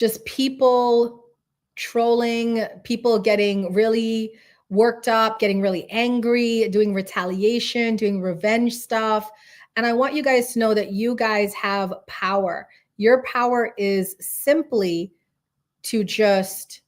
just people trolling, people getting really worked up, getting really angry, doing retaliation, doing revenge stuff. And I want you guys to know that you guys have power. Your power is simply to just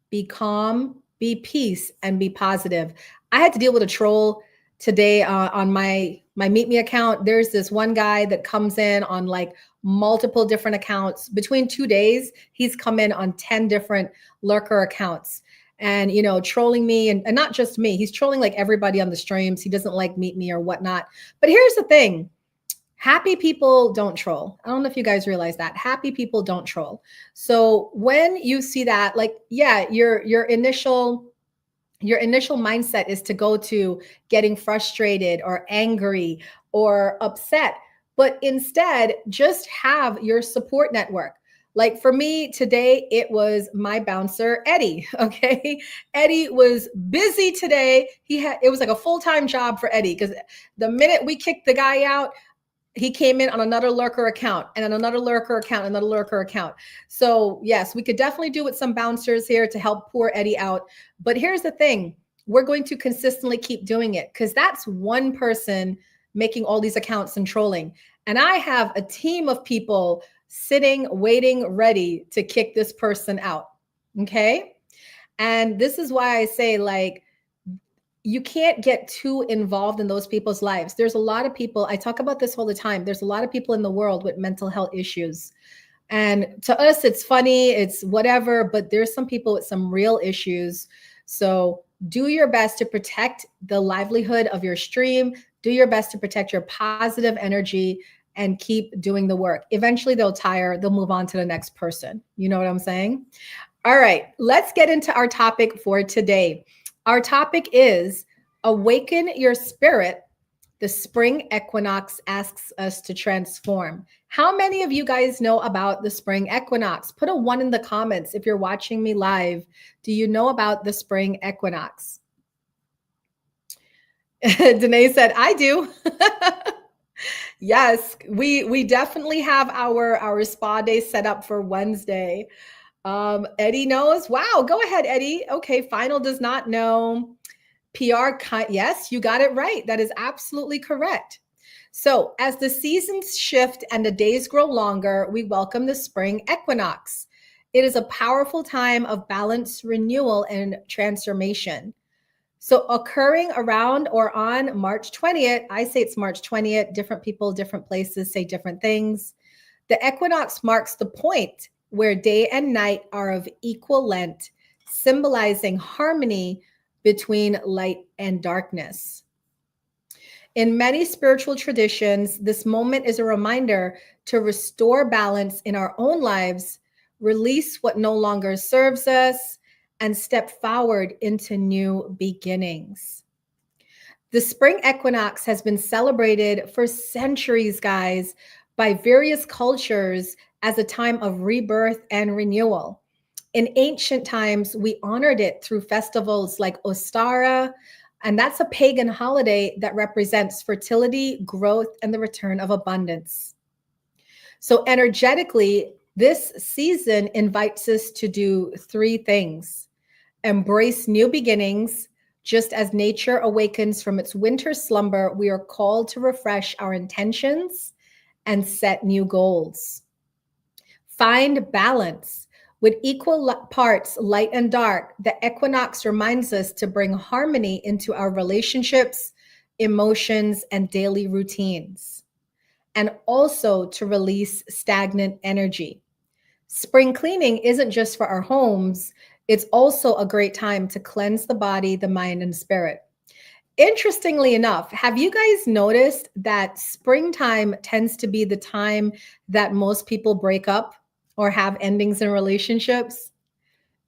be calm, be peace, and be positive. I had to deal with a troll today on my Meet Me account. There's this one guy that comes in on like multiple different accounts. Between 2 days, he's come in on 10 different lurker accounts and, you know, trolling me and not just me. He's trolling like everybody on the streams. He doesn't like Meet Me or whatnot. But here's the thing. Happy people don't troll. I don't know if you guys realize that. Happy people don't troll. So when you see that, like, yeah, your initial mindset is to go to getting frustrated or angry or upset, but instead just have your support network. Like for me today, it was my bouncer, Eddie. Okay. Eddie was busy today. It was like a full-time job for Eddie because the minute we kicked the guy out, he came in on another lurker account and another lurker account, another lurker account. So yes, we could definitely do with some bouncers here to help poor Eddie out. But here's the thing. We're going to consistently keep doing it because that's one person making all these accounts and trolling. And I have a team of people sitting, waiting, ready to kick this person out. Okay. And this is why I say, like, you can't get too involved in those people's lives. There's a lot of people, I talk about this all the time. There's a lot of people in the world with mental health issues. And to us, it's funny, it's whatever, but there's some people with some real issues. So do your best to protect the livelihood of your stream. Do your best to protect your positive energy and keep doing the work. Eventually they'll tire, they'll move on to the next person. You know what I'm saying? All right, let's get into our topic for today. Our topic is Awaken Your Spirit. The Spring Equinox asks us to transform. How many of you guys know about the Spring Equinox? Put a 1 in the comments if you're watching me live. Do you know about the Spring Equinox? Danae said, I do. Yes, we definitely have our spa day set up for Wednesday. Eddie knows. Wow, go ahead, Eddie. Okay, final does not know. Yes, you got it right. That is absolutely correct. So as the seasons shift and the days grow longer, we welcome the spring equinox. It is a powerful time of balance, renewal, and transformation. So occurring around or on March 20th, I say it's March 20th, different people, different places say different things. The equinox marks the point where day and night are of equal length, symbolizing harmony between light and darkness. In many spiritual traditions, this moment is a reminder to restore balance in our own lives, release what no longer serves us, and step forward into new beginnings. The spring equinox has been celebrated for centuries, guys, by various cultures as a time of rebirth and renewal. In ancient times, we honored it through festivals like Ostara, and that's a pagan holiday that represents fertility, growth, and the return of abundance. So energetically, this season invites us to do 3 things. Embrace new beginnings. Just as nature awakens from its winter slumber, we are called to refresh our intentions and set new goals. Find balance. With equal parts light and dark, the equinox reminds us to bring harmony into our relationships, emotions, and daily routines, and also to release stagnant energy. Spring cleaning isn't just for our homes, it's also a great time to cleanse the body, the mind, and spirit. Interestingly enough, have you guys noticed that springtime tends to be the time that most people break up or have endings in relationships?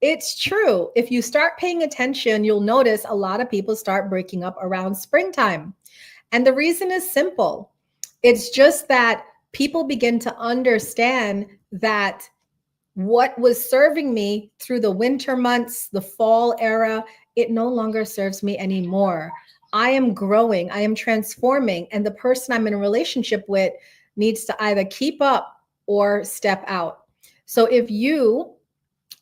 It's true. If you start paying attention, you'll notice a lot of people start breaking up around springtime. And the reason is simple. It's just that people begin to understand that what was serving me through the winter months, the fall era, it no longer serves me anymore. I am growing, I am transforming, and the person I'm in a relationship with needs to either keep up or step out. So if you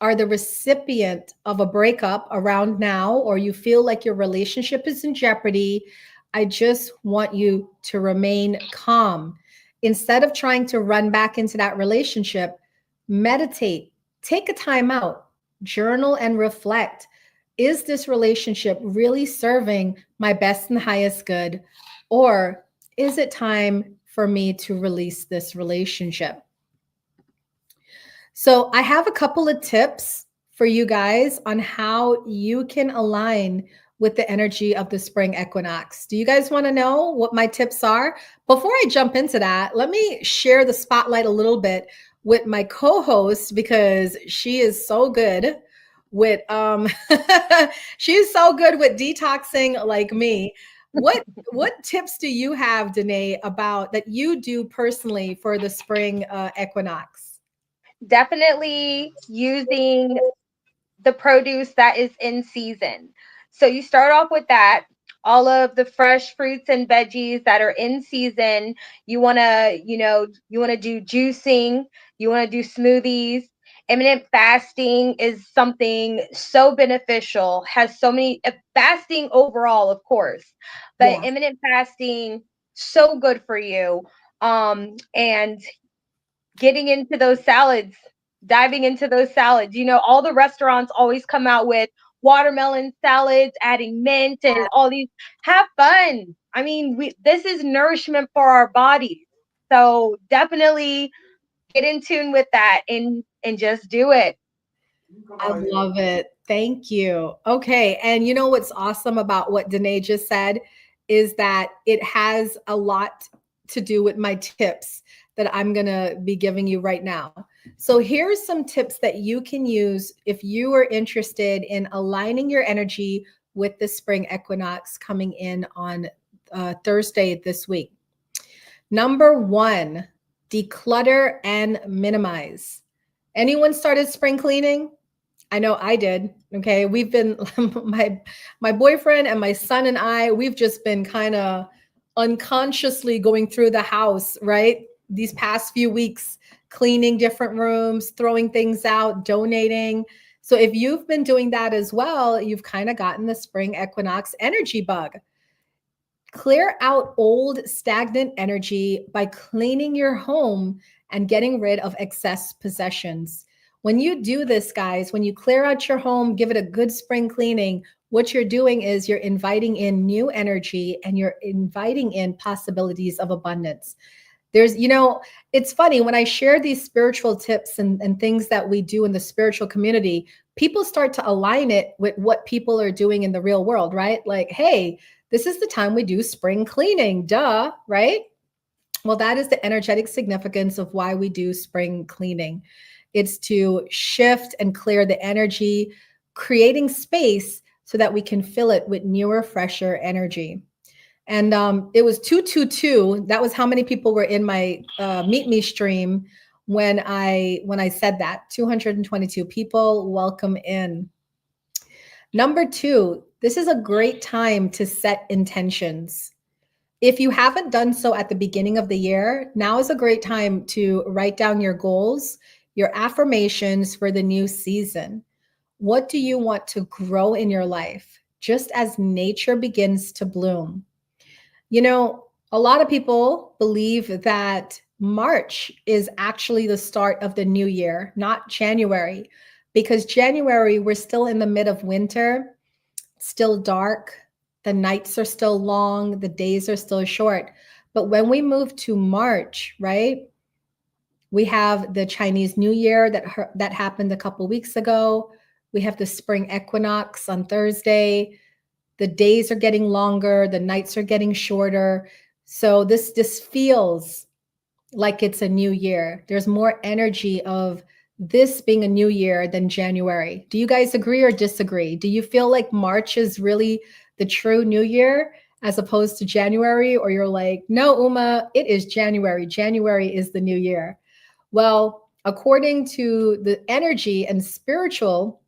are the recipient of a breakup around now, or you feel like your relationship is in jeopardy, I just want you to remain calm. Instead of trying to run back into that relationship, meditate, take a time out, journal and reflect. Is this relationship really serving my best and highest good? Or is it time for me to release this relationship? So, I have a couple of tips for you guys on how you can align with the energy of the spring equinox. Do you guys want to know what my tips are? Before I jump into that, let me share the spotlight a little bit with my co-host because she is so good with she's so good with detoxing like me. What tips do you have, Danae, about that you do personally for the spring equinox? Definitely using the produce that is in season. So you start off with that, all of the fresh fruits and veggies that are in season. You want to do juicing, you want to do smoothies. Intermittent fasting is something so beneficial, has so many fasting overall, of course, but Yeah. intermittent fasting so good for you. And getting into those salads, diving into those salads. All the restaurants always come out with watermelon salads, adding mint and all these. Have fun. I mean, this is nourishment for our bodies. So definitely get in tune with that and just do it. I love it. Thank you. Okay. And you know what's awesome about what Danae just said is that it has a lot to do with my tips that I'm going to be giving you right now. So here's some tips that you can use if you are interested in aligning your energy with the spring equinox coming in on Thursday this week. Number one, declutter and minimize. Anyone started spring cleaning? I know I did. Okay. We've been my boyfriend and my son and I, we've just been kind of unconsciously going through the house, right? These past few weeks, cleaning different rooms, throwing things out, donating. So if you've been doing that as well, you've kind of gotten the spring equinox energy bug. Clear out old stagnant energy by cleaning your home and getting rid of excess possessions. When you do this, guys, when you clear out your home, give it a good spring cleaning, what you're doing is you're inviting in new energy and you're inviting in possibilities of abundance. It's funny when I share these spiritual tips and things that we do in the spiritual community, people start to align it with what people are doing in the real world, right? Like, hey, this is the time we do spring cleaning, duh, right? Well, that is the energetic significance of why we do spring cleaning. It's to shift and clear the energy, creating space so that we can fill it with newer, fresher energy. And it was 222. That was how many people were in my Meet Me stream when I said that. 222 people. Welcome in. Number two, this is a great time to set intentions. If you haven't done so at the beginning of the year, now is a great time to write down your goals, your affirmations for the new season. What do you want to grow in your life, just as nature begins to bloom? A lot of people believe that March is actually the start of the new year, not January, because January, we're still in the mid of winter, still dark, the nights are still long, the days are still short. But when we move to March, right, we have the Chinese New Year that happened a couple weeks ago. We have the spring equinox on Thursday. The days are getting longer, the nights are getting shorter. So this feels like it's a new year. There's more energy of this being a new year than January. Do you guys agree or disagree? Do you feel like March is really the true new year as opposed to January? Or you're like, no, Uma, it is January. January is the new year. Well, according to the energy and spiritual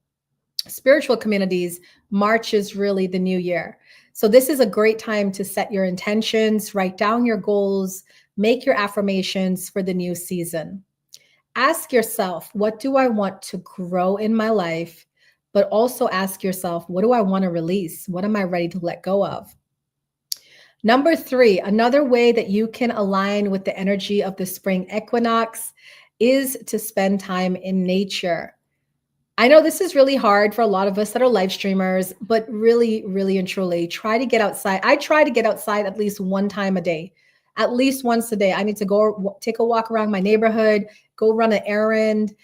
communities, March is really the new year. So this is a great time to set your intentions, write down your goals, make your affirmations for the new season. Ask yourself, what do I want to grow in my life? But also ask yourself, what do I want to release? What am I ready to let go of? Number 3, another way that you can align with the energy of the spring equinox is to spend time in nature. I know this is really hard for a lot of us that are live streamers, but really, really and truly try to get outside. I try to get outside at least one time a day, at least once a day. I need to go take a walk around my neighborhood, go run an errand,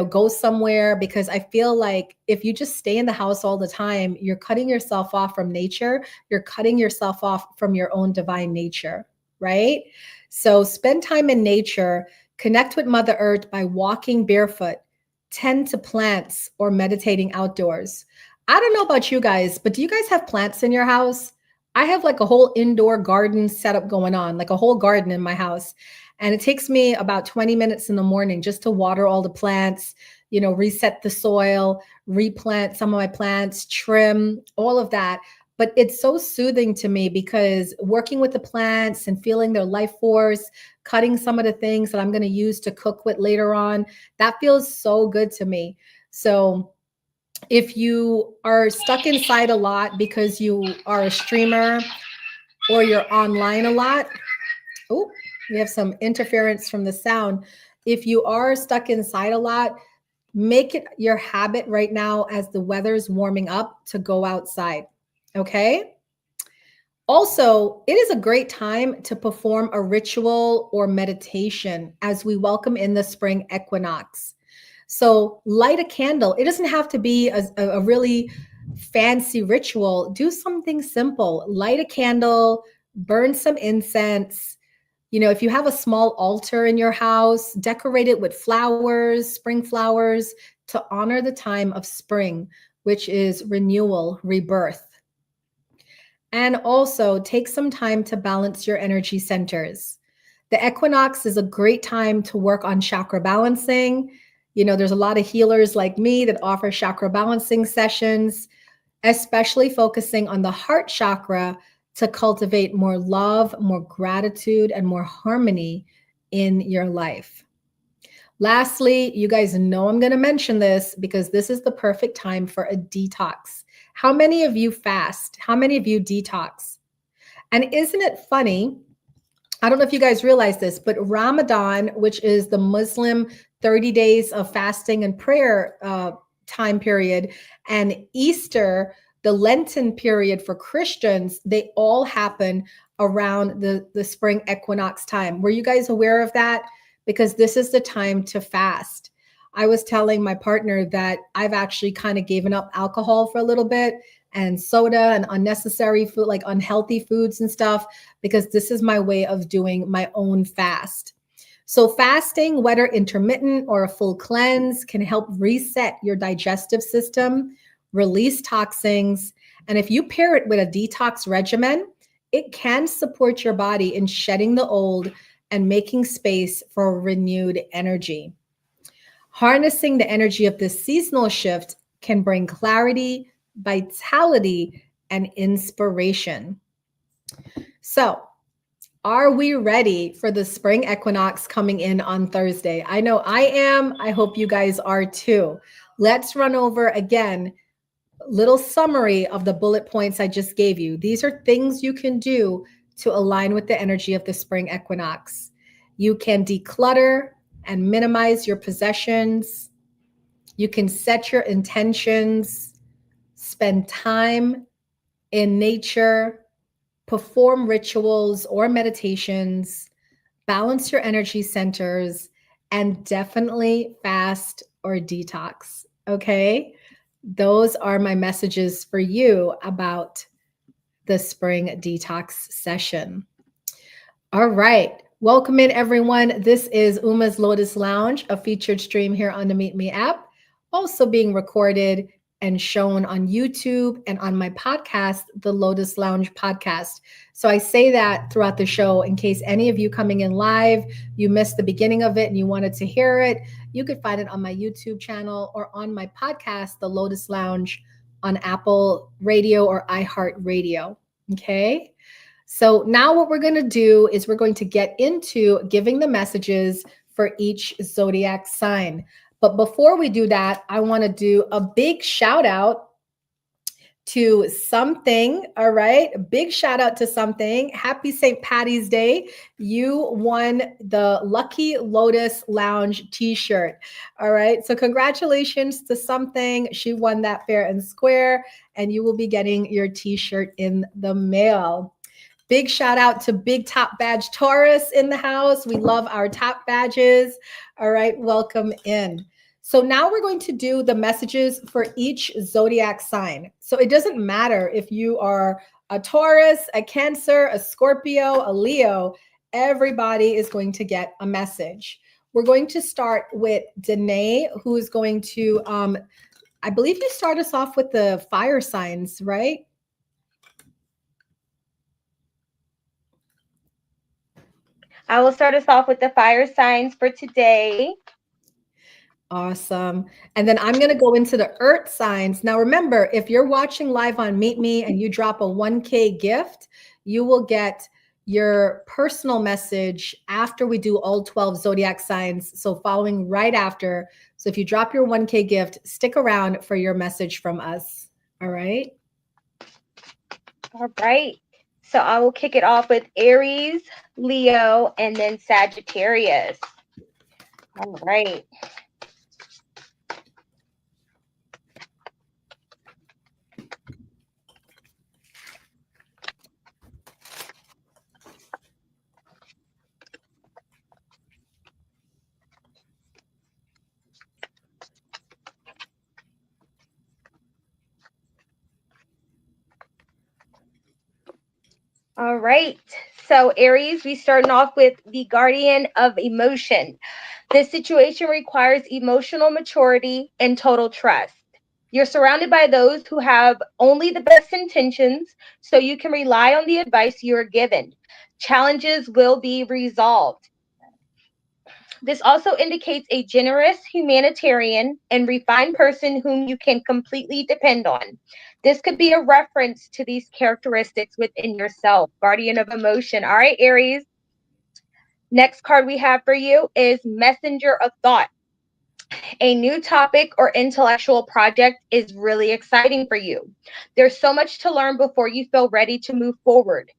go somewhere, because I feel like if you just stay in the house all the time, you're cutting yourself off from nature. You're cutting yourself off from your own divine nature, right? So spend time in nature, connect with Mother Earth by walking barefoot, tend to plants, or meditating outdoors. I don't know about you guys, but do you guys have plants in your house? I have like a whole indoor garden setup going on, like a whole garden in my house. And it takes me about 20 minutes in the morning just to water all the plants, reset the soil, replant some of my plants, trim, all of that. But it's so soothing to me because working with the plants and feeling their life force, cutting some of the things that I'm going to use to cook with later on, that feels so good to me. So if you are stuck inside a lot because you are a streamer or you're online a lot, oh, we have some interference from the sound. If you are stuck inside a lot, make it your habit right now as the weather's warming up to go outside. Okay. Also, it is a great time to perform a ritual or meditation as we welcome in the spring equinox. So light a candle. It doesn't have to be a really fancy ritual. Do something simple. Light a candle, burn some incense. If you have a small altar in your house, decorate it with flowers, spring flowers, to honor the time of spring, which is renewal, rebirth. And also take some time to balance your energy centers. The equinox is a great time to work on chakra balancing. There's a lot of healers like me that offer chakra balancing sessions, especially focusing on the heart chakra to cultivate more love, more gratitude, and more harmony in your life. Lastly, you guys know I'm going to mention this because this is the perfect time for a detox. How many of you fast? How many of you detox? And isn't it funny? I don't know if you guys realize this, but Ramadan, which is the Muslim 30 days of fasting and prayer time period, and Easter, the Lenten period for Christians, they all happen around the spring equinox time. Were you guys aware of that? Because this is the time to fast. I was telling my partner that I've actually kind of given up alcohol for a little bit and soda and unnecessary food, like unhealthy foods and stuff, because this is my way of doing my own fast. So fasting, whether intermittent or a full cleanse, can help reset your digestive system, release toxins. And if you pair it with a detox regimen, it can support your body in shedding the old and making space for renewed energy. Harnessing the energy of this seasonal shift can bring clarity, vitality, and inspiration. So, are we ready for the spring equinox coming in on Thursday? I know I am. I hope you guys are too. Let's run over again little summary of the bullet points I just gave you. These are things you can do to align with the energy of the spring equinox. You can declutter and minimize your possessions. You can set your intentions, spend time in nature, perform rituals or meditations, balance your energy centers, and definitely fast or detox. Okay? Those are my messages for you about the spring detox session. All right. Welcome in, everyone. This is Uma's Lotus Lounge, a featured stream here on the Meet Me app, also being recorded and shown on YouTube and on my podcast, the Lotus Lounge Podcast. So I say that throughout the show in case any of you coming in live, you missed the beginning of it and you wanted to hear it, you could find it on my YouTube channel or on my podcast, the Lotus Lounge, on Apple Radio or iHeart Radio. Okay. So now what we're going to do is we're going to get into giving the messages for each zodiac sign. But before we do that, I want to do a big shout out to something. All right. A big shout out to something. Happy St. Patty's Day. You won the Lucky Lotus Lounge t-shirt. All right. So congratulations to something. She won that fair and square, and you will be getting your t-shirt in the mail. Big shout out to Big Top Badge Taurus in the house. We love our top badges. All right. Welcome in. So now we're going to do the messages for each zodiac sign. So it doesn't matter if you are a Taurus, a Cancer, a Scorpio, a Leo, everybody is going to get a message. We're going to start with Dannea, who is going to, I believe you start us off with the fire signs, right? I will start us off with the fire signs for today. Awesome. And then I'm going to go into the earth signs. Now, remember, if you're watching live on Meet Me and you drop a 1K gift, you will get your personal message after we do all 12 zodiac signs. So following right after. So if you drop your 1K gift, stick around for your message from us. All right. All right. So I will kick it off with Aries, Leo, and then Sagittarius. All right. All right. So Aries, we starting off with the guardian of emotion. This situation requires emotional maturity and total trust. You're surrounded by those who have only the best intentions, so you can rely on the advice you are given. Challenges will be resolved. This also indicates a generous, humanitarian, and refined person whom you can completely depend on. This could be a reference to these characteristics within yourself. Guardian of emotion. All right, Aries. Next card we have for you is Messenger of Thought. A new topic or intellectual project is really exciting for you. There's so much to learn before you feel ready to move forward.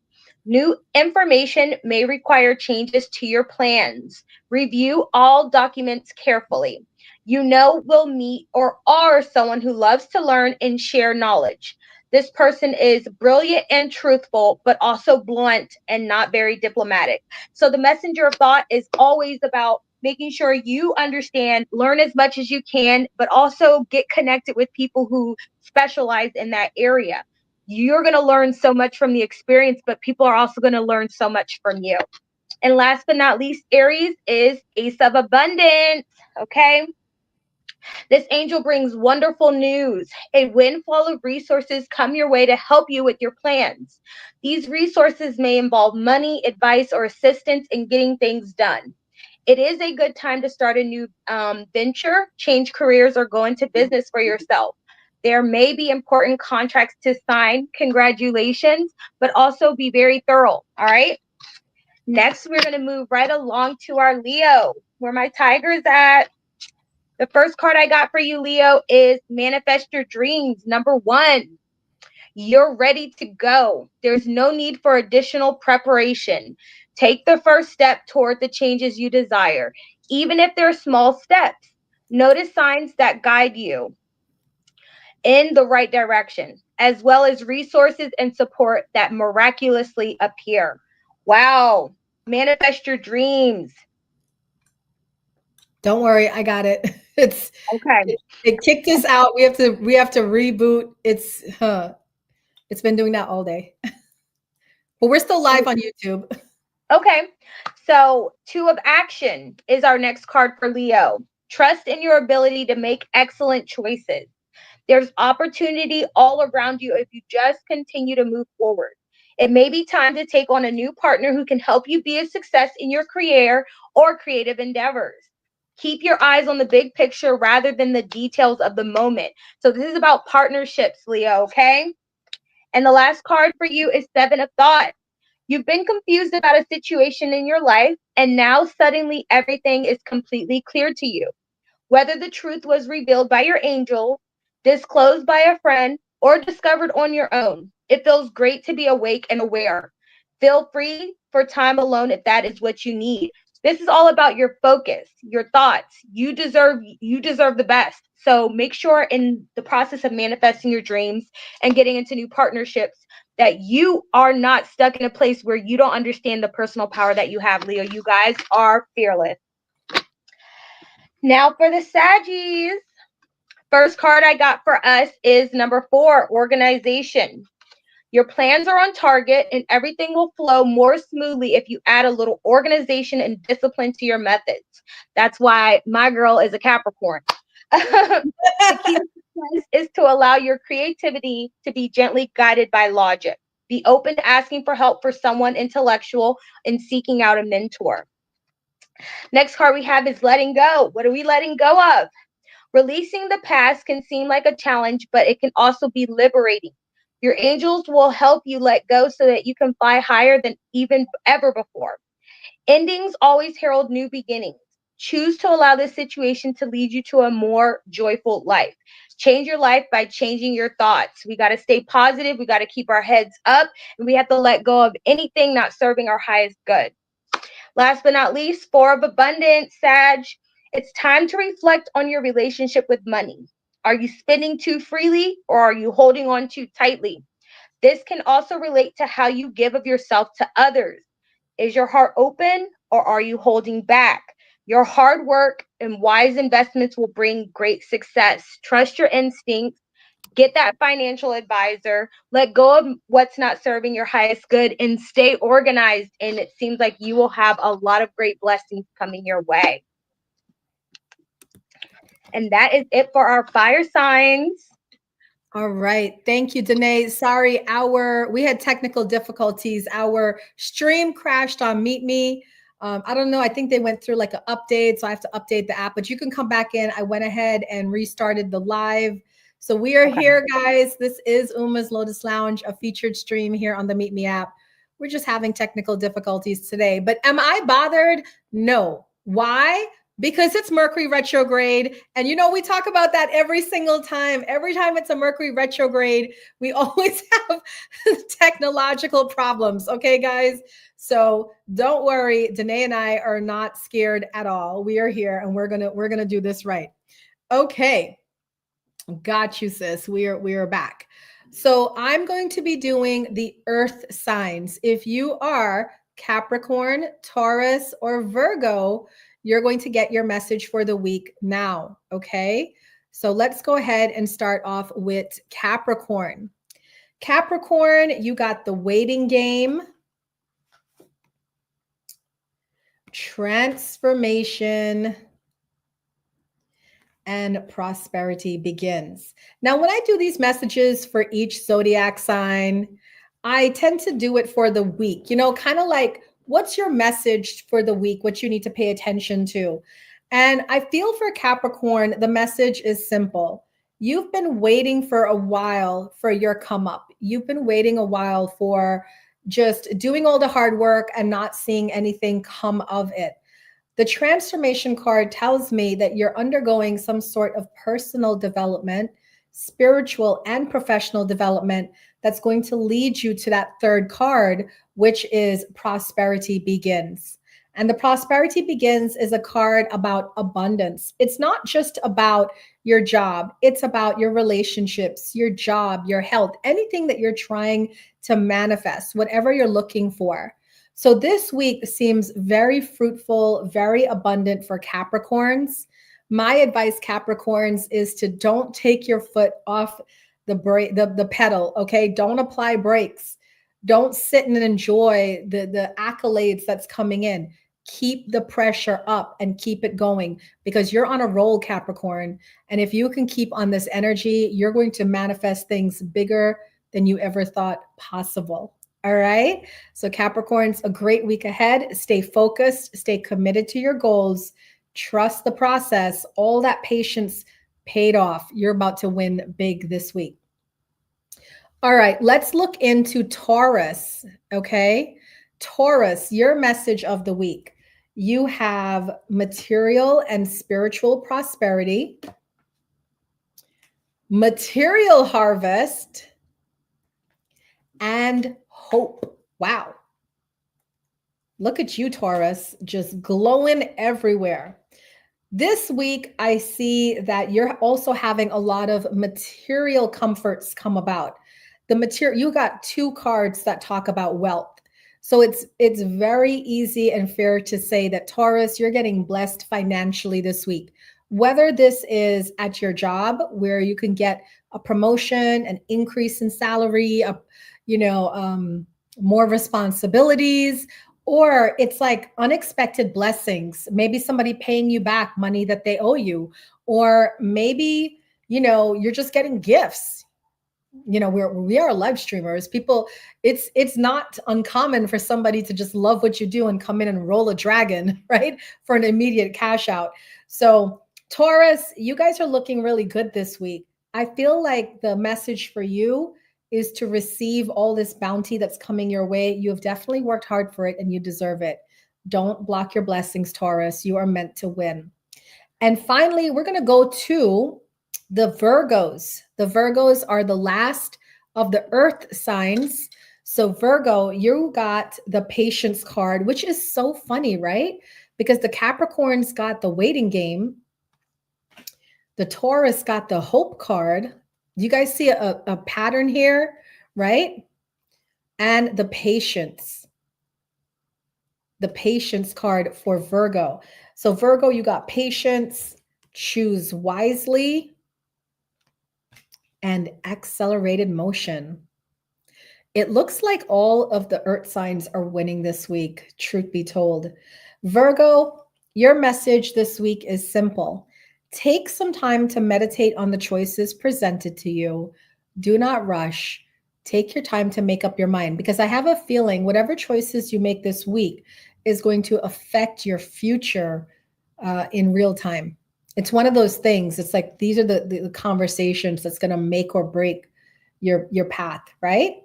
New information may require changes to your plans. Review all documents carefully. You know will meet or are someone who loves to learn and share knowledge. This person is brilliant and truthful, but also blunt and not very diplomatic. So the messenger of thought is always about making sure you understand, learn as much as you can, but also get connected with people who specialize in that area. You're going to learn so much from the experience, but people are also going to learn so much from you. And last but not least, Aries is Ace of Abundance. Okay. This angel brings wonderful news. A windfall of resources come your way to help you with your plans. These resources may involve money, advice, or assistance in getting things done. It is a good time to start a new venture, change careers, or go into business for yourself. There may be important contracts to sign. Congratulations, but also be very thorough. All right. Next, we're going to move right along to our Leo, where my tiger's at. The first card I got for you, Leo, is Manifest Your Dreams. Number 1, you're ready to go. There's no need for additional preparation. Take the first step toward the changes you desire, even if they're small steps. Notice signs that guide you in the right direction, as well as resources and support that miraculously appear. Wow. Manifest your dreams. Don't worry, I got it. It's okay. It kicked us out. We have to reboot. It's been doing that all day. But we're still live on YouTube. Okay. So 2 of action is our next card for Leo. Trust in your ability to make excellent choices. There's opportunity all around you if you just continue to move forward. It may be time to take on a new partner who can help you be a success in your career or creative endeavors. Keep your eyes on the big picture rather than the details of the moment. So this is about partnerships, Leo, okay? And the last card for you is 7 of Thought. You've been confused about a situation in your life and now suddenly everything is completely clear to you. Whether the truth was revealed by your angel, disclosed by a friend, or discovered on your own, it feels great to be awake and aware. Feel free for time alone if that is what you need. This is all about your focus, your thoughts. You deserve the best. So make sure in the process of manifesting your dreams and getting into new partnerships that you are not stuck in a place where you don't understand the personal power that you have, Leo. You guys are fearless. Now for the Saggies. First card I got for us is number 4, organization. Your plans are on target and everything will flow more smoothly if you add a little organization and discipline to your methods. That's why my girl is a Capricorn. The key to success is to allow your creativity to be gently guided by logic. Be open to asking for help for someone intellectual and seeking out a mentor. Next card we have is letting go. What are we letting go of? Releasing the past can seem like a challenge, but it can also be liberating. Your angels will help you let go so that you can fly higher than even ever before. Endings always herald new beginnings. Choose to allow this situation to lead you to a more joyful life. Change your life by changing your thoughts. We got to stay positive. We got to keep our heads up, and we have to let go of anything not serving our highest good. Last but not least, 4 of abundance, Sag. It's time to reflect on your relationship with money. Are you spending too freely or are you holding on too tightly? This can also relate to how you give of yourself to others. Is your heart open or are you holding back? Your hard work and wise investments will bring great success. Trust your instincts. Get that financial advisor. Let go of what's not serving your highest good and stay organized. And it seems like you will have a lot of great blessings coming your way. And that is it for our fire signs. All right. Thank you, Danae. Sorry, we had technical difficulties. Our stream crashed on Meet Me. I don't know. I think they went through like an update, so I have to update the app, but you can come back in. I went ahead and restarted the live. So we are here, guys. This is Uma's Lotus Lounge, a featured stream here on the Meet Me app. We're just having technical difficulties today, but am I bothered? No. Why? Because it's Mercury retrograde. And we talk about that every single time. Every time it's a Mercury retrograde, we always have technological problems. Okay, guys? So don't worry. Danae and I are not scared at all. We are here and we're gonna do this right. Okay. Got you, sis. We are back. So I'm going to be doing the earth signs. If you are Capricorn, Taurus, or Virgo, you're going to get your message for the week now. Okay. So let's go ahead and start off with Capricorn. Capricorn, you got the waiting game, transformation, and prosperity begins. Now, when I do these messages for each zodiac sign, I tend to do it for the week, kind of like, what's your message for the week, what you need to pay attention to. And I feel for Capricorn, the message is simple. You've been waiting for a while for your come up. You've been waiting a while for just doing all the hard work and not seeing anything come of it. The transformation card tells me that you're undergoing some sort of personal development, spiritual and professional development that's going to lead you to that third card, which is prosperity begins. And the prosperity begins is a card about abundance. It's not just about your job. It's about your relationships, your job, your health, anything that you're trying to manifest, whatever you're looking for. So this week seems very fruitful, very abundant for Capricorns. My advice, Capricorns, is to don't take your foot off the pedal, okay? Don't apply brakes. Don't sit and enjoy the accolades that's coming in. Keep the pressure up and keep it going because you're on a roll, Capricorn. And if you can keep on this energy, you're going to manifest things bigger than you ever thought possible. All right. So Capricorns, a great week ahead. Stay focused, stay committed to your goals, trust the process. All that patience paid off. You're about to win big this week. All right, let's look into Taurus. Okay. Taurus, your message of the week. you have material and spiritual prosperity, material harvest, and hope. Wow. Look at you, Taurus, just glowing everywhere. This week, I see that you're also having a lot of material comforts come about. The material, you got two cards that talk about wealth. So it's very easy and fair to say that Taurus, you're getting blessed financially this week. Whether this is at your job where you can get a promotion, an increase in salary, you know, more responsibilities, or it's like unexpected blessings, maybe somebody paying you back money that they owe you, or maybe, you know, you're just getting gifts. You know, we are live streamers. People, it's not uncommon for somebody to just love what you do and come in and roll a dragon, right? For an immediate cash out. So Taurus, you guys are looking really good this week. I feel like the message for you is to receive all this bounty that's coming your way. You have definitely worked hard for it and you deserve it. Don't block your blessings, Taurus. You are meant to win. And finally, we're going to go to the Virgos. The Virgos are the last of the earth signs. So Virgo, you got the patience card, which is so funny, right? Because the Capricorns got the waiting game. The Taurus got the hope card. You guys see a pattern here, right? And the patience card for Virgo. So Virgo, you got patience, choose wisely, and accelerated motion. It looks like all of the earth signs are winning this week, truth be told. Virgo, your message this week is simple. Take some time to meditate on the choices presented to you. Do not rush. Take your time to make up your mind, because I have a feeling whatever choices you make this week is going to affect your future in real time. It's one of those things. It's like these are the conversations that's going to make or break your path, right?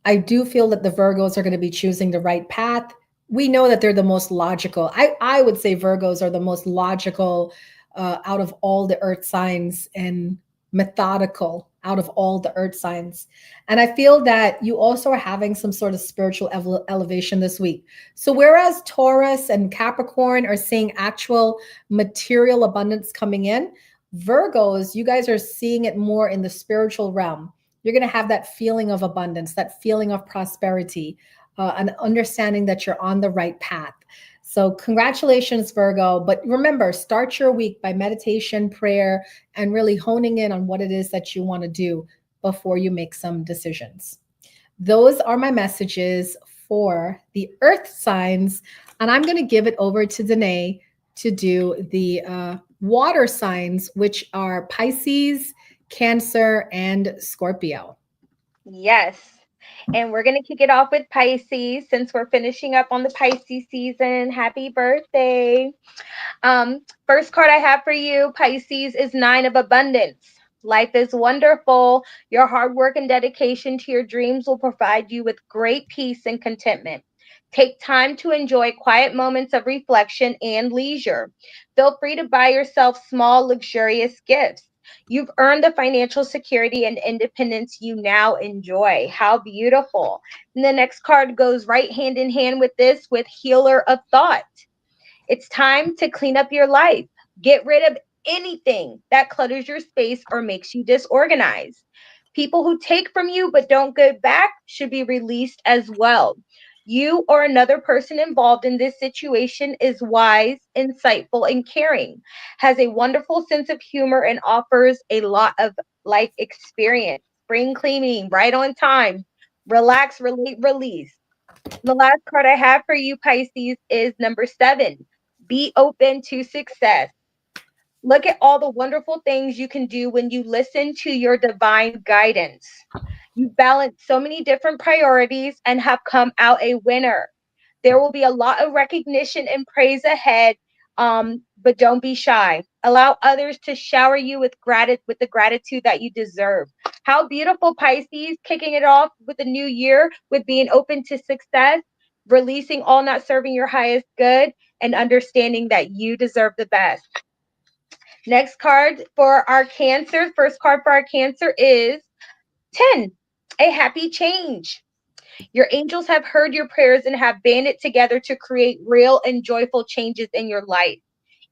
I do feel that the Virgos are going to be choosing the right path. We know that they're the most logical. I would say Virgos are the most logical out of all the earth signs, and methodical out of all the earth signs. And I feel that you also are having some sort of spiritual elevation this week. So whereas Taurus and Capricorn are seeing actual material abundance coming in, Virgos, you guys are seeing it more in the spiritual realm. You're going to have that feeling of abundance, that feeling of prosperity, an understanding that you're on the right path. So congratulations, Virgo. But remember, start your week by meditation, prayer, and really honing in on what it is that you want to do before you make some decisions. Those are my messages for the earth signs. And I'm going to give it over to Danae to do the water signs, which are Pisces, Cancer, and Scorpio. Yes. And we're going to kick it off with Pisces since we're finishing up on the Pisces season. Happy birthday. First card I have for you, Pisces, is Nine of Abundance. Life is wonderful. Your hard work and dedication to your dreams will provide you with great peace and contentment. Take time to enjoy quiet moments of reflection and leisure. Feel free to buy yourself small, luxurious gifts. You've earned the financial security and independence you now enjoy. How beautiful. And the next card goes right hand in hand with this, with Healer of Thought. It's time to clean up your life. Get rid of anything that clutters your space or makes you disorganized. People who take from you but don't give back should be released as well. You or another person involved in this situation is wise, insightful, and caring, has a wonderful sense of humor, and offers a lot of life experience. Spring cleaning right on time. Relax, relate, release. The last card I have for you, Pisces, is number 7. Be open to success. Look at all the wonderful things you can do when you listen to your divine guidance. You've balanced so many different priorities and have come out a winner. There will be a lot of recognition and praise ahead, but don't be shy. Allow others to shower you with the gratitude that you deserve. How beautiful, Pisces, kicking it off with a new year with being open to success. releasing all not serving your highest good, and understanding that you deserve the best. Next card for our Cancer, first card for our Cancer is 10, a happy change. Your angels have heard your prayers and have banded together to create real and joyful changes in your life.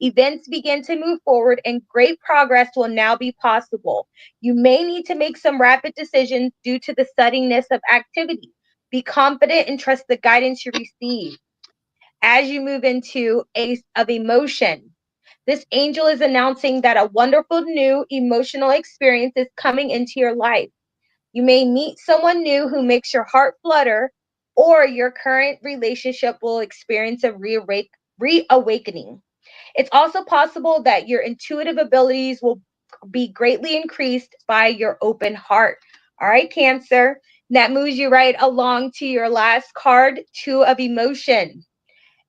Events begin to move forward and great progress will now be possible. You may need to make some rapid decisions due to the suddenness of activity. Be confident and trust the guidance you receive. As you move into Ace of Emotion, this angel is announcing that a wonderful new emotional experience is coming into your life. You may meet someone new who makes your heart flutter, or your current relationship will experience a reawakening. It's also possible that your intuitive abilities will be greatly increased by your open heart. All right, Cancer. That moves you right along to your last card, Two of Emotion.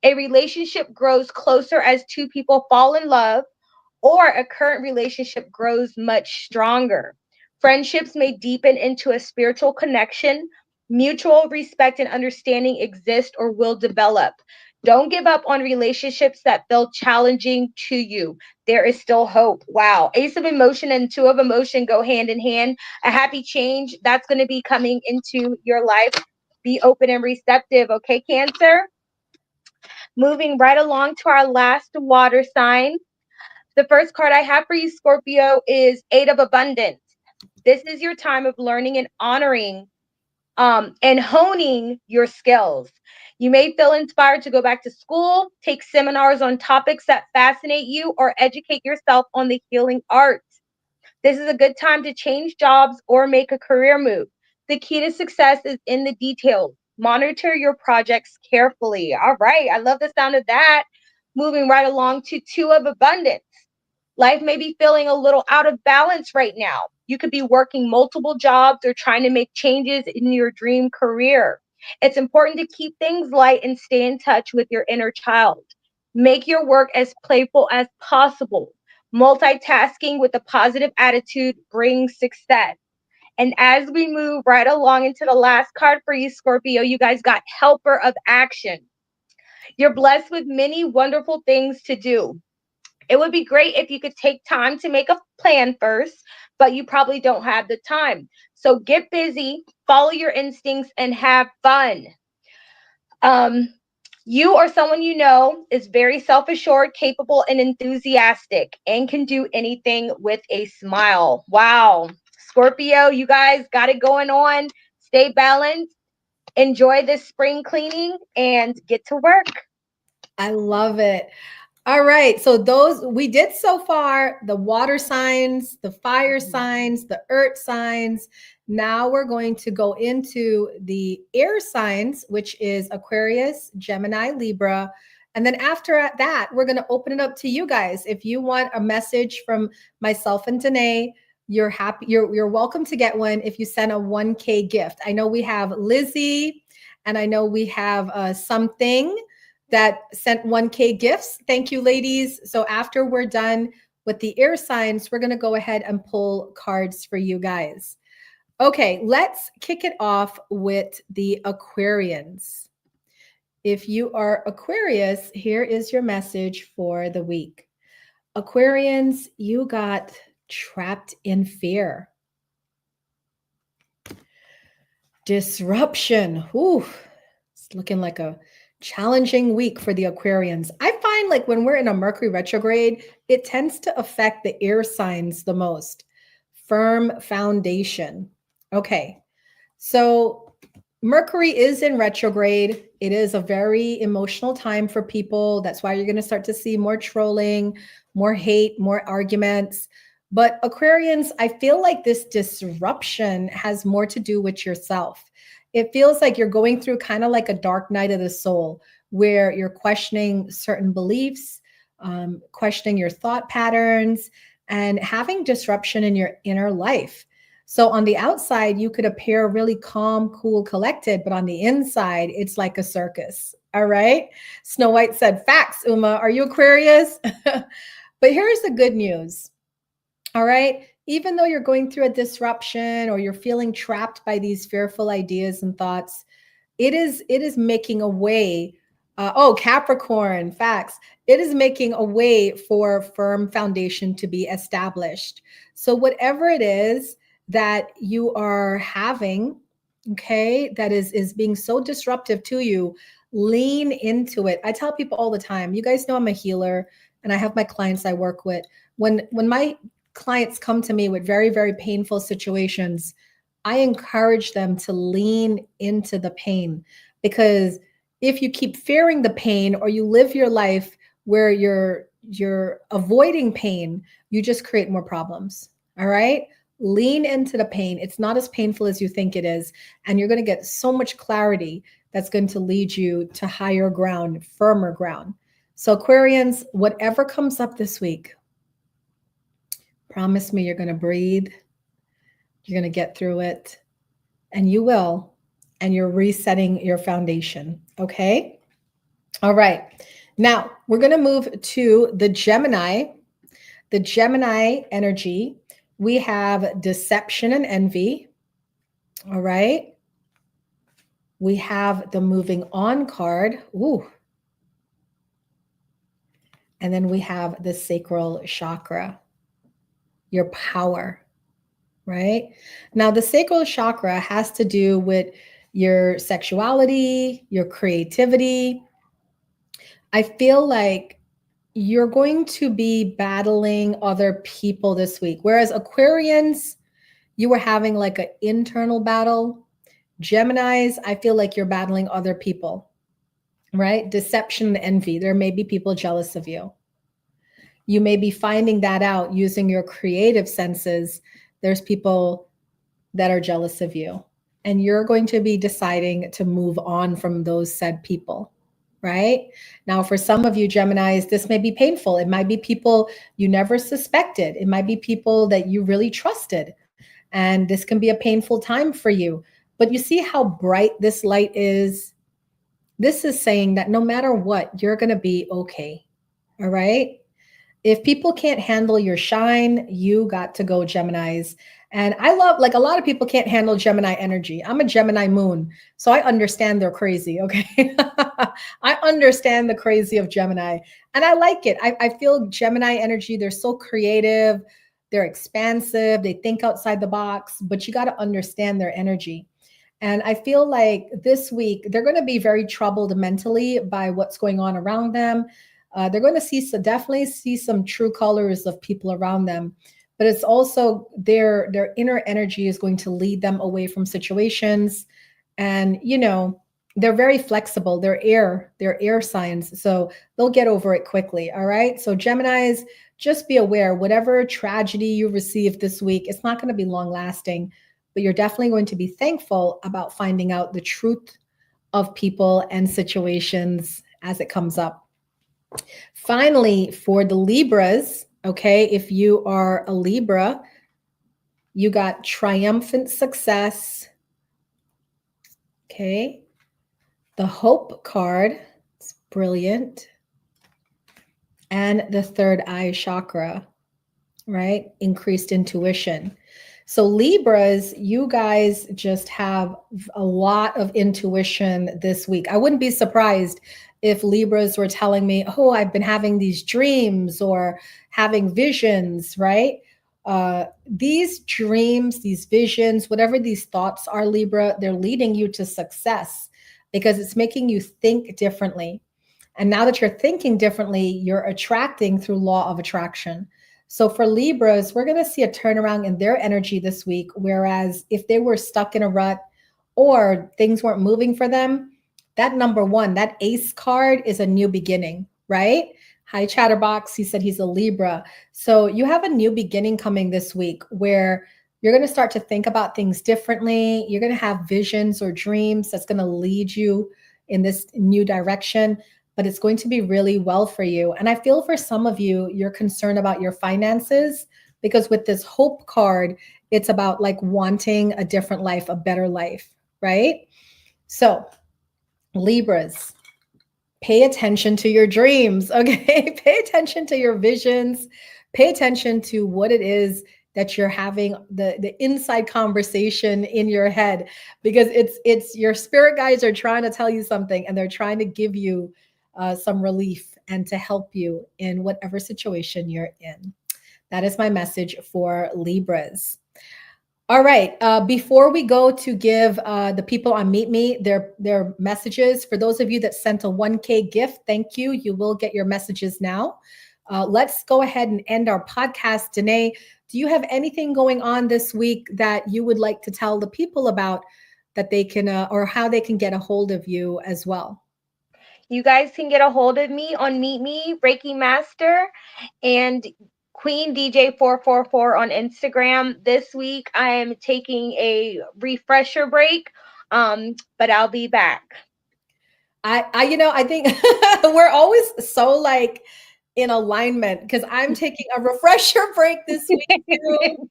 A relationship grows closer as two people fall in love, or a current relationship grows much stronger. Friendships may deepen into a spiritual connection. Mutual respect and understanding exist or will develop. Don't give up on relationships that feel challenging to you. There is still hope. Wow. Ace of Emotion and Two of Emotion go hand in hand. A happy change that's going to be coming into your life. Be open and receptive. Okay, Cancer? Moving right along to our last water sign. The first card I have for you, Scorpio, is Eight of Abundance. This is your time of learning and honoring and honing your skills. You may feel inspired to go back to school, take seminars on topics that fascinate you, or educate yourself on the healing arts. This is a good time to change jobs or make a career move. The key to success is in the details. Monitor your projects carefully. All right, I love the sound of that. Moving right along to Two of Abundance. Life may be feeling a little out of balance right now. You could be working multiple jobs or trying to make changes in your dream career. It's important to keep things light and stay in touch with your inner child. Make your work as playful as possible. Multitasking with a positive attitude brings success. And as we move right along into the last card for you, Scorpio, you guys got Helper of Action. You're blessed with many wonderful things to do. It would be great if you could take time to make a plan first, but you probably don't have the time. So get busy, follow your instincts, and have fun. Um, you or someone you know is very self assured, capable, and enthusiastic, and can do anything with a smile. Wow. Scorpio, you guys got it going on. Stay balanced, enjoy this spring cleaning, and get to work. I love it. All right. So those we did so far, the water signs, the fire signs, the earth signs. Now we're going to go into the air signs, which is Aquarius, Gemini, Libra. And then after that, we're going to open it up to you guys. If you want a message from myself and Danae, you're welcome to get one if you send a 1K gift. I know we have Lizzie, and I know we have something that sent 1K gifts. Thank you, ladies. So after we're done with the air signs, we're going to go ahead and pull cards for you guys. Okay, let's kick it off with the Aquarians. If you are Aquarius, here is your message for the week. Aquarians, you got trapped in fear. Disruption. Ooh, it's looking like a challenging week for the Aquarians. I find like when we're in a Mercury retrograde, it tends to affect the air signs the most. Firm foundation. Okay. So Mercury is in retrograde. It is a very emotional time for people. That's why you're going to start to see more trolling, more hate, more arguments. But Aquarians, I feel like this disruption has more to do with yourself. It feels like you're going through kind of like a dark night of the soul where you're questioning certain beliefs, questioning your thought patterns, and having disruption in your inner life. So on the outside, you could appear really calm, cool, collected, but on the inside, it's like a circus. All right. Snow White said, facts, Uma. Are you Aquarius? But here's the good news. All right. Even though you're going through a disruption or you're feeling trapped by these fearful ideas and thoughts, it is making a way. Capricorn, facts. It is making a way for firm foundation to be established. So whatever it is that you are having, okay, that is being so disruptive to you, lean into it. I tell people all the time, you guys know I'm a healer and I have my clients I work with. When my clients come to me with very, very painful situations, I encourage them to lean into the pain, because if you keep fearing the pain or you live your life where you're avoiding pain, you just create more problems. All right? Lean into the pain. It's not as painful as you think it is, and you're going to get so much clarity that's going to lead you to higher ground, firmer ground. So Aquarians, whatever comes up this week, promise me you're going to breathe. You're going to get through it, and you will, and you're resetting your foundation. Okay. All right. Now we're going to move to the Gemini energy. We have deception and envy. All right. We have the moving on card. Ooh. And then we have the sacral chakra, your power, right? Now, the sacral chakra has to do with your sexuality, your creativity. I feel like you're going to be battling other people this week. Whereas Aquarians, you were having like an internal battle. Geminis, I feel like you're battling other people, right? Deception and envy. There may be people jealous of you. You may be finding that out using your creative senses. There's people that are jealous of you, and you're going to be deciding to move on from those said people, right? Now, for some of you Geminis, this may be painful. It might be people you never suspected. It might be people that you really trusted. And this can be a painful time for you. But you see how bright this light is? This is saying that no matter what, you're going to be okay. All right? If people can't handle your shine, you got to go, Geminis. And I love, like, a lot of people can't handle Gemini energy. I'm a Gemini moon, so I understand they're crazy, okay? I understand the crazy of Gemini, and I like it. I feel Gemini energy, they're so creative, they're expansive, they think outside the box, but you got to understand their energy. And I feel like this week, they're going to be very troubled mentally by what's going on around them. They're going to definitely see some true colors of people around them, but it's also their inner energy is going to lead them away from situations. And, you know, they're very flexible. They're air signs. So they'll get over it quickly. All right. So Geminis, just be aware, whatever tragedy you receive this week, it's not going to be long lasting, but you're definitely going to be thankful about finding out the truth of people and situations as it comes up. Finally, for the Libras, okay, if you are a Libra, you got triumphant success. Okay. The Hope card, it's brilliant. And the third eye chakra, right? Increased intuition. So Libras, you guys just have a lot of intuition this week. I wouldn't be surprised if Libras were telling me, oh, I've been having these dreams or having visions, right? These dreams, these visions, whatever these thoughts are, Libra, they're leading you to success because it's making you think differently. And now that you're thinking differently, you're attracting through law of attraction. So for Libras, we're going to see a turnaround in their energy this week. Whereas if they were stuck in a rut or things weren't moving for them, that number one, that ace card is a new beginning, right? Hi, Chatterbox. He said he's a Libra. So you have a new beginning coming this week where you're going to start to think about things differently. You're going to have visions or dreams that's going to lead you in this new direction, but it's going to be really well for you. And I feel for some of you, you're concerned about your finances because with this Hope card, it's about like wanting a different life, a better life, right? So Libras, pay attention to your dreams, okay? Pay attention to your visions. Pay attention to what it is that you're having the inside conversation in your head, because it's your spirit guides are trying to tell you something, and they're trying to give you some relief and to help you in whatever situation you're in. That is my message for Libras. All right. Before we go to give the people on Meet Me their messages, for those of you that sent a 1K gift, thank you. You will get your messages now. Let's go ahead and end our podcast. Danae, do you have anything going on this week that you would like to tell the people about, that they can, or how they can get a hold of you as well? You guys can get a hold of me on Meet Me, Reiki Master, and Queen DJ 444 on Instagram. This week I am taking a refresher break, but I'll be back. I think we're always so like in alignment, because I'm taking a refresher break this week too.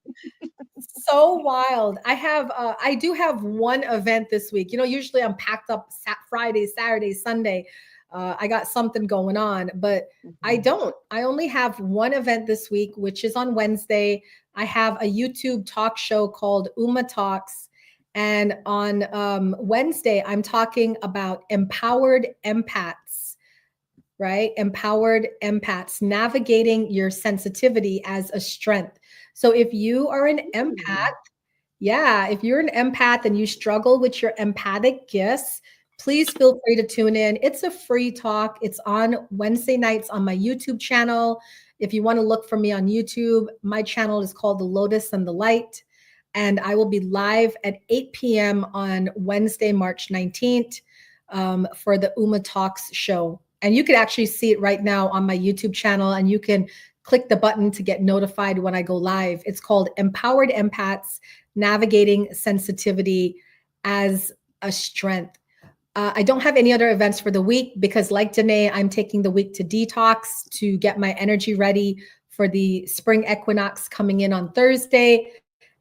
So wild. I do have one event this week. Usually I'm packed up Friday, Saturday, Sunday. I got something going on, but I don't. I only have one event this week, which is on Wednesday. I have a YouTube talk show called Uma Talks. And on Wednesday, I'm talking about empowered empaths, right? Empowered empaths, navigating your sensitivity as a strength. So if you are an empath, if you're an empath and you struggle with your empathic gifts, please feel free to tune in. It's a free talk. It's on Wednesday nights on my YouTube channel. If you want to look for me on YouTube, my channel is called The Lotus and the Light. And I will be live at 8 p.m. on Wednesday, March 19th for the Uma Talks show. And you can actually see it right now on my YouTube channel, and you can click the button to get notified when I go live. It's called Empowered Empaths, Navigating Sensitivity as a Strength. I don't have any other events for the week because, like Danae, I'm taking the week to detox, to get my energy ready for the Spring Equinox coming in on Thursday.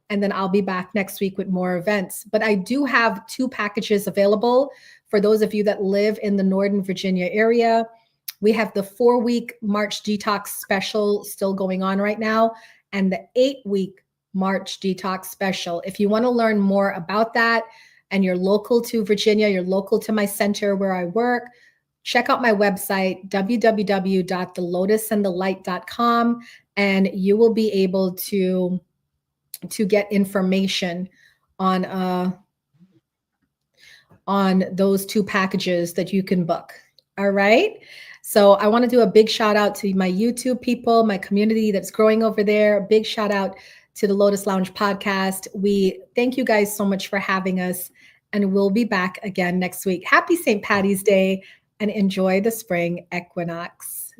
And then I'll be back next week with more events. But I do have 2 packages available for those of you that live in the Northern Virginia area. We have the 4-week March detox special still going on right now, and the 8-week March detox special. If you want to learn more about that, and you're local to Virginia, you're local to my center where I work, check out my website, www.thelotusandthelight.com, and you will be able to get information on those 2 packages that you can book. All right. So I want to do a big shout out to my YouTube people, my community that's growing over there. A big shout out to the Lotus Lounge podcast. We thank you guys so much for having us, and we'll be back again next week. Happy St. Patty's Day, and enjoy the spring equinox.